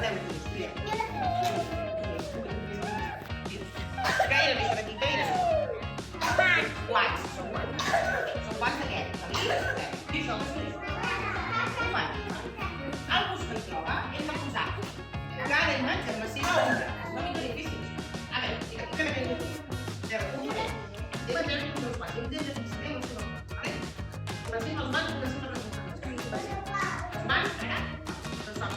veure aquí, mireu. Gaire més per aquí, gaire més. Guants, són guants. Són guants d'aquest, aquí, i això, què és això? Un guant. El bus que hi troba hem de posar cada imatge massiva a ombra. És una mica difícil. A veure, que me vengo aquí. Un moment. Deuen tenir uns guants. Jo entenc que saber on són. Comencem els mans, comencem a representar. Les mans, ara, doncs som.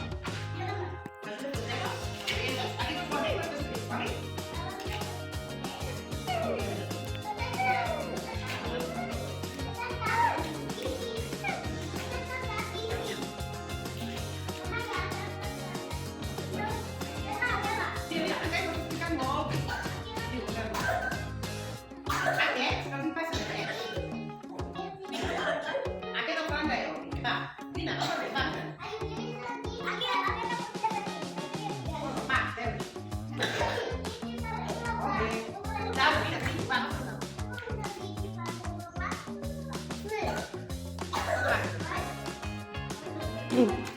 Mm.